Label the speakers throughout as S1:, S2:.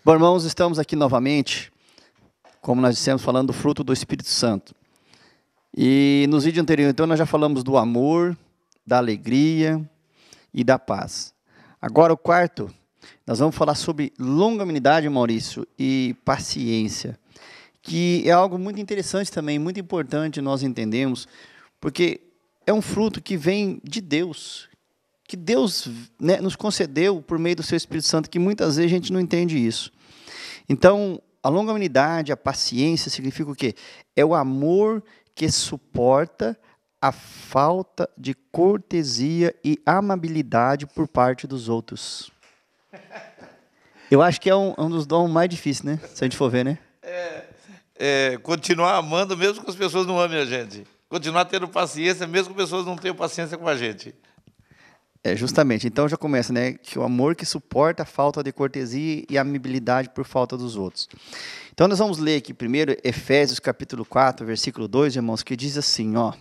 S1: Bom, irmãos, estamos aqui novamente, como nós dissemos, falando do fruto do Espírito Santo. E nos vídeos anteriores, então, nós já falamos do amor, da alegria e da paz. Agora, o quarto, nós vamos falar sobre longanimidade, Maurício, e paciência, que é algo muito interessante também, muito importante nós entendemos, porque é um fruto que vem de Deus, que Deus, né, nos concedeu por meio do seu Espírito Santo, que muitas vezes a gente não entende isso. Então, a longanimidade, a paciência, significa o quê? É o amor que suporta a falta de cortesia e amabilidade por parte dos outros. Eu acho que é um dos dons mais difíceis, né? Se a gente for ver, né?
S2: Continuar amando mesmo que as pessoas não amem a gente. Continuar tendo paciência mesmo que as pessoas não tenham paciência com a gente.
S1: Justamente. Então já começa, né? Que o amor que suporta a falta de cortesia e amabilidade por falta dos outros. Então nós vamos ler aqui primeiro Efésios capítulo 4, versículo 2, irmãos, que diz assim, ó.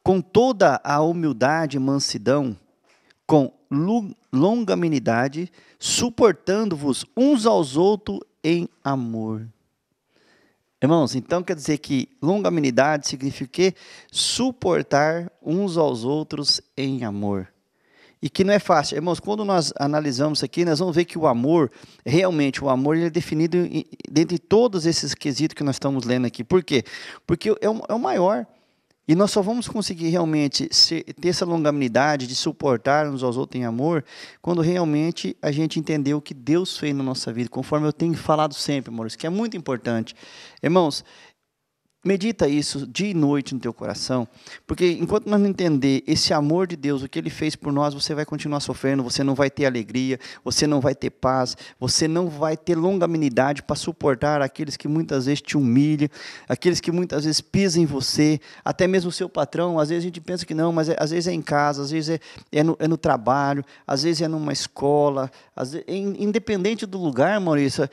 S1: Com toda a humildade e mansidão, com longanimidade, suportando-vos uns aos outros em amor. Irmãos, então quer dizer que longanimidade significa o quê? Suportar uns aos outros em amor. E que não é fácil. Irmãos, quando nós analisamos aqui, nós vamos ver que o amor, realmente, o amor ele é definido dentre todos esses quesitos que nós estamos lendo aqui. Por quê? Porque é o maior. E nós só vamos conseguir realmente ter essa longanimidade de suportar uns aos outros em amor, quando realmente a gente entender o que Deus fez na nossa vida, conforme eu tenho falado sempre, Maurício, que é muito importante. Irmãos, medita isso dia e noite no teu coração, porque enquanto nós não entender esse amor de Deus, o que Ele fez por nós, você vai continuar sofrendo, você não vai ter alegria, você não vai ter paz, você não vai ter longanimidade para suportar aqueles que muitas vezes te humilham, aqueles que muitas vezes pisam em você, até mesmo o seu patrão. Às vezes a gente pensa que não, mas às vezes é em casa, às vezes é no trabalho, às vezes é numa escola, independente do lugar, Maurício,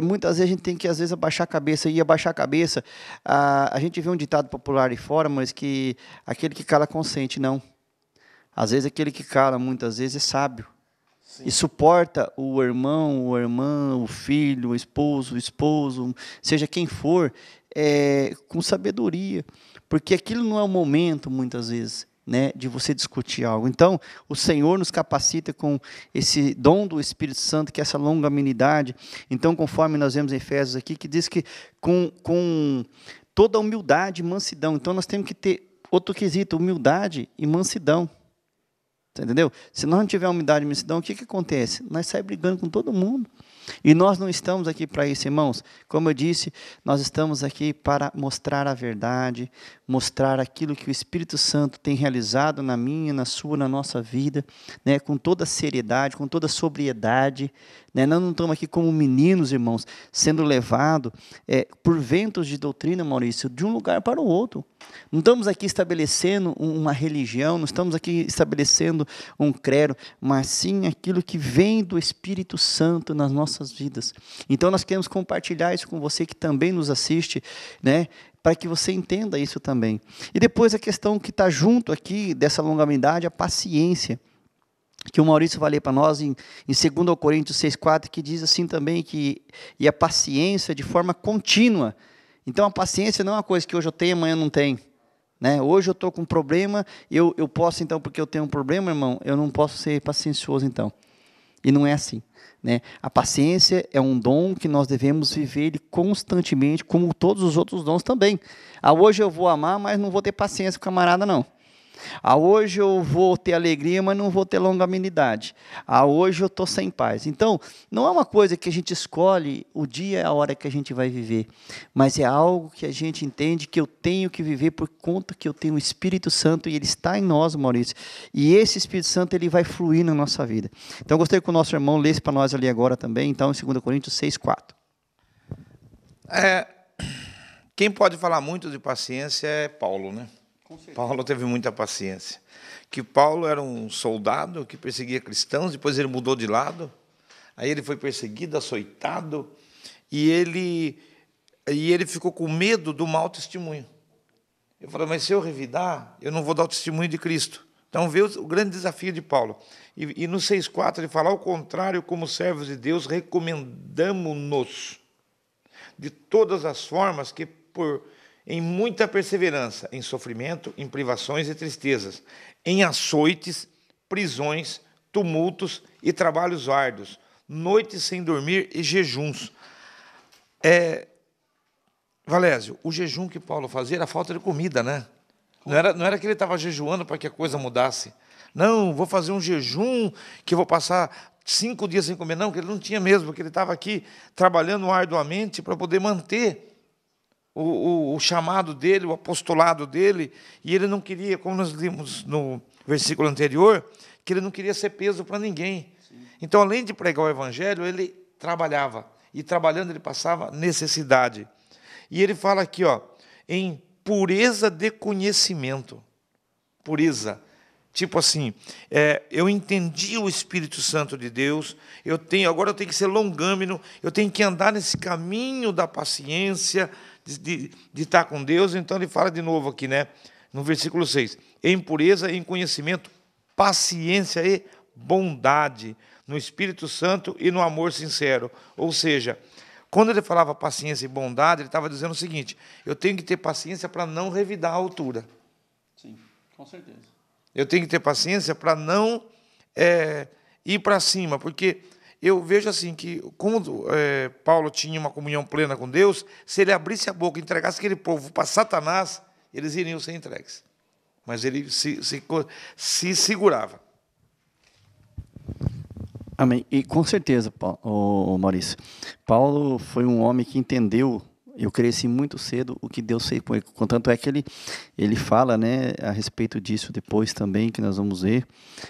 S1: muitas vezes a gente tem que às vezes abaixar a cabeça, e abaixar a cabeça, a gente vê um ditado popular aí fora, mas que aquele que cala consente, não. Às vezes aquele que cala, muitas vezes, é sábio. Sim. E suporta o irmão, a irmã, o filho, o esposo, seja quem for, com sabedoria. Porque aquilo não é o momento, muitas vezes, né, de você discutir algo. Então, o Senhor nos capacita com esse dom do Espírito Santo, que é essa longanimidade. Então, conforme nós vemos em Efésios aqui, que diz que com toda a humildade e mansidão. Então, nós temos que ter outro quesito, humildade e mansidão. Você entendeu? Se nós não tivermos humildade e mansidão, o que acontece? Nós saímos brigando com todo mundo. E nós não estamos aqui para isso, irmãos. Como eu disse, nós estamos aqui para mostrar a verdade, mostrar aquilo que o Espírito Santo tem realizado na minha, na sua, na nossa vida, né, com toda seriedade, com toda sobriedade. Né? Nós não estamos aqui como meninos, irmãos, sendo levados por ventos de doutrina, Maurício, de um lugar para o outro. Não estamos aqui estabelecendo uma religião, não estamos aqui estabelecendo um credo, mas sim aquilo que vem do Espírito Santo nas nossas vidas. Então nós queremos compartilhar isso com você que também nos assiste, né, para que você entenda isso também. E depois a questão que está junto aqui dessa longanimidade, a paciência, que o Maurício vai ler para nós em 2 Coríntios 6,4, que diz assim também, e a paciência de forma contínua. Então a paciência não é uma coisa que hoje eu tenho, amanhã não tenho. Né? Hoje eu estou com um problema, eu posso então, porque eu tenho um problema, irmão, eu não posso ser paciencioso então. E não é assim. Né? A paciência é um dom que nós devemos viver ele constantemente, como todos os outros dons também. Hoje eu vou amar, mas não vou ter paciência com o camarada, não. Hoje eu vou ter alegria, mas não vou ter longanimidade. Hoje eu estou sem paz. Então, não é uma coisa que a gente escolhe o dia e a hora que a gente vai viver, mas é algo que a gente entende que eu tenho que viver por conta que eu tenho o Espírito Santo e Ele está em nós, Maurício. E esse Espírito Santo ele vai fluir na nossa vida. Então, eu gostaria que o nosso irmão lesse para nós ali agora também, então, em 2 Coríntios 6,4.
S2: Quem pode falar muito de paciência é Paulo, né? Paulo teve muita paciência. Que Paulo era um soldado que perseguia cristãos, depois ele mudou de lado, aí ele foi perseguido, açoitado, e ele ficou com medo do mau testemunho. Eu falei, mas se eu revidar, eu não vou dar o testemunho de Cristo, Então, vê o grande desafio de Paulo. E no 6,4 ele fala, ao contrário, como servos de Deus, recomendamos-nos de todas as formas que, em muita perseverança, em sofrimento, em privações e tristezas, em açoites, prisões, tumultos e trabalhos árduos, noites sem dormir e jejuns. Valésio, o jejum que Paulo fazia era falta de comida, né? Não era que ele estava jejuando para que a coisa mudasse. Não, vou fazer um jejum que vou passar 5 dias sem comer. Não, que ele não tinha mesmo, porque ele estava aqui trabalhando arduamente para poder manter o chamado dele, o apostolado dele, e ele não queria, como nós vimos no versículo anterior, que ele não queria ser peso para ninguém. Sim. Então, além de pregar o evangelho, ele trabalhava, e trabalhando ele passava necessidade. E ele fala aqui, em pureza de conhecimento. Pureza. Tipo assim, eu entendi o Espírito Santo de Deus, agora eu tenho que ser longâmino, eu tenho que andar nesse caminho da paciência, de estar com Deus. Então ele fala de novo aqui, né, no versículo 6, em pureza, em conhecimento, paciência e bondade, no Espírito Santo e no amor sincero. Ou seja, quando ele falava paciência e bondade, ele estava dizendo o seguinte, eu tenho que ter paciência para não revidar a altura.
S1: Sim, com certeza.
S2: Eu tenho que ter paciência para não ir para cima, porque eu vejo assim que, como Paulo tinha uma comunhão plena com Deus, se ele abrisse a boca e entregasse aquele povo para Satanás, eles iriam ser entregues. Mas ele se segurava.
S1: Amém. E com certeza, Maurício, Paulo foi um homem que entendeu, eu cresci muito cedo, o que Deus fez com ele. Contanto é que ele fala, né, a respeito disso depois também, que nós vamos ver,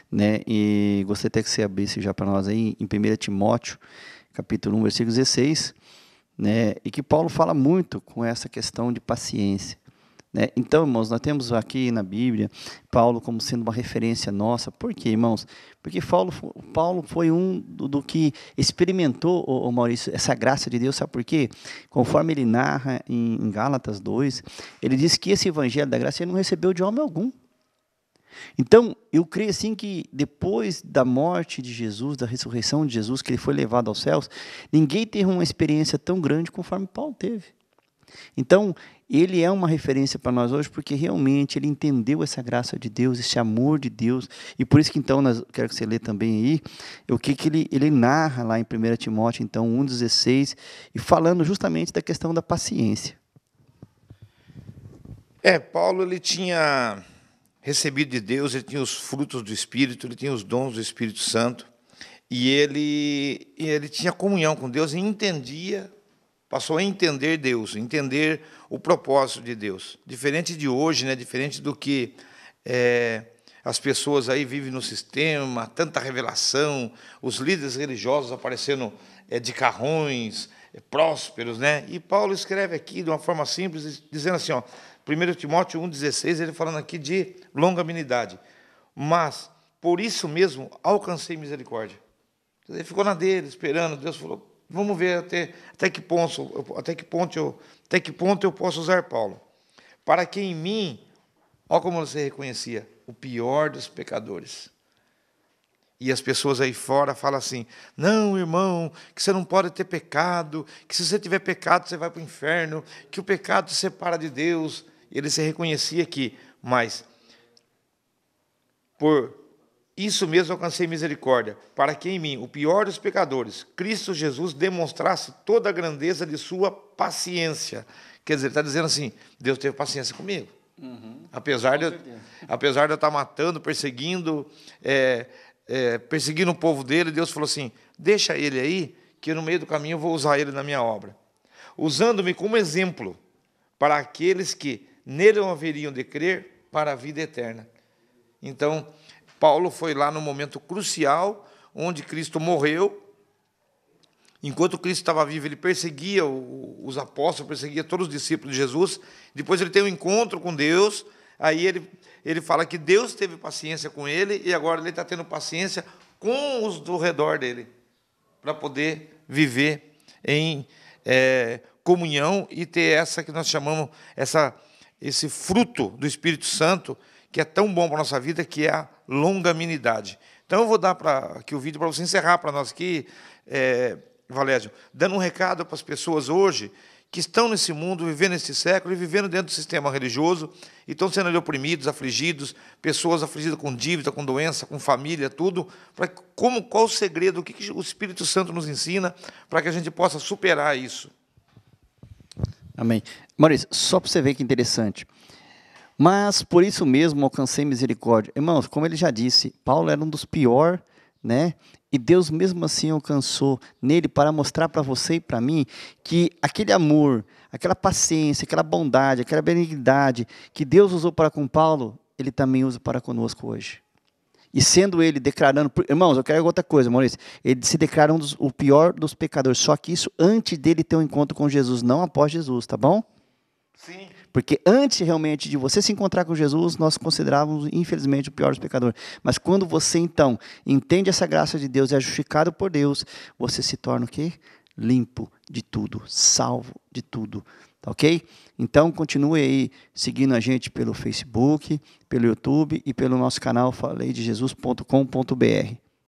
S1: né, e gostaria até que você abrisse já para nós aí em 1 Timóteo, capítulo 1, versículo 16, né, e que Paulo fala muito com essa questão de paciência. Né? Então, irmãos, nós temos aqui na Bíblia Paulo como sendo uma referência nossa. Por quê, irmãos? Porque Paulo foi um do que experimentou, Maurício, essa graça de Deus. Sabe por quê? Conforme ele narra em Gálatas 2, ele diz que esse evangelho da graça ele não recebeu de homem algum. Então, eu creio assim que depois da morte de Jesus, da ressurreição de Jesus, que ele foi levado aos céus, ninguém teve uma experiência tão grande conforme Paulo teve. Então, ele é uma referência para nós hoje, porque realmente ele entendeu essa graça de Deus, esse amor de Deus, e por isso que então, quero que você lê também aí, o que ele narra lá em 1 Timóteo, então, 1,16, e falando justamente da questão da paciência.
S2: Paulo, ele tinha recebido de Deus, ele tinha os frutos do Espírito, ele tinha os dons do Espírito Santo, e ele tinha comunhão com Deus e entendia, passou a entender Deus, entender o propósito de Deus. Diferente de hoje, né? Diferente do que as pessoas aí vivem no sistema, tanta revelação, os líderes religiosos aparecendo de carrões, prósperos, né? E Paulo escreve aqui de uma forma simples, dizendo assim, 1 Timóteo 1,16, ele falando aqui de longanimidade. Mas, por isso mesmo, alcancei misericórdia. Ele ficou na dele, esperando. Deus falou, vamos ver até que ponto eu posso usar Paulo. Para que em mim, olha como você reconhecia, o pior dos pecadores. E as pessoas aí fora falam assim, não, irmão, que você não pode ter pecado, que se você tiver pecado, você vai para o inferno, que o pecado te separa de Deus. Ele se reconhecia aqui, mas por isso mesmo alcancei misericórdia, para que em mim, o pior dos pecadores, Cristo Jesus demonstrasse toda a grandeza de sua paciência. Quer dizer, ele está dizendo assim, Deus teve paciência comigo. Uhum. Apesar de eu estar matando, perseguindo o povo dele, Deus falou assim, deixa ele aí, que no meio do caminho eu vou usar ele na minha obra. Usando-me como exemplo para aqueles que nele não haveriam de crer para a vida eterna. Então, Paulo foi lá no momento crucial, onde Cristo morreu. Enquanto Cristo estava vivo, ele perseguia os apóstolos, perseguia todos os discípulos de Jesus. Depois ele tem um encontro com Deus. Aí ele fala que Deus teve paciência com ele, e agora ele está tendo paciência com os do redor dele, para poder viver em comunhão e ter essa que nós chamamos, esse fruto do Espírito Santo, que é tão bom para a nossa vida, que é a longanimidade. Então eu vou dar aqui o vídeo para você encerrar para nós aqui, Valésio, dando um recado para as pessoas hoje que estão nesse mundo, vivendo nesse século e vivendo dentro do sistema religioso e estão sendo ali oprimidos, afligidos, pessoas afligidas com dívida, com doença, com família, tudo. Qual o segredo, o que o Espírito Santo nos ensina para que a gente possa superar isso?
S1: Amém. Maurício, só para você ver que interessante. Mas por isso mesmo alcancei misericórdia. Irmãos, como ele já disse, Paulo era um dos piores, né? E Deus mesmo assim alcançou nele para mostrar para você e para mim que aquele amor, aquela paciência, aquela bondade, aquela benignidade que Deus usou para com Paulo, ele também usa para conosco hoje. E sendo ele declarando... Irmãos, eu quero outra coisa, Maurício. Ele se declara o pior dos pecadores. Só que isso antes dele ter um encontro com Jesus, não após Jesus, tá bom?
S2: Sim.
S1: Porque antes realmente de você se encontrar com Jesus, nós considerávamos, infelizmente, o pior dos pecadores. Mas quando você, então, entende essa graça de Deus e é justificado por Deus, você se torna o quê? Limpo de tudo, salvo de tudo. Tá ok? Então, continue aí seguindo a gente pelo Facebook, pelo YouTube e pelo nosso canal faleidejesus.com.br.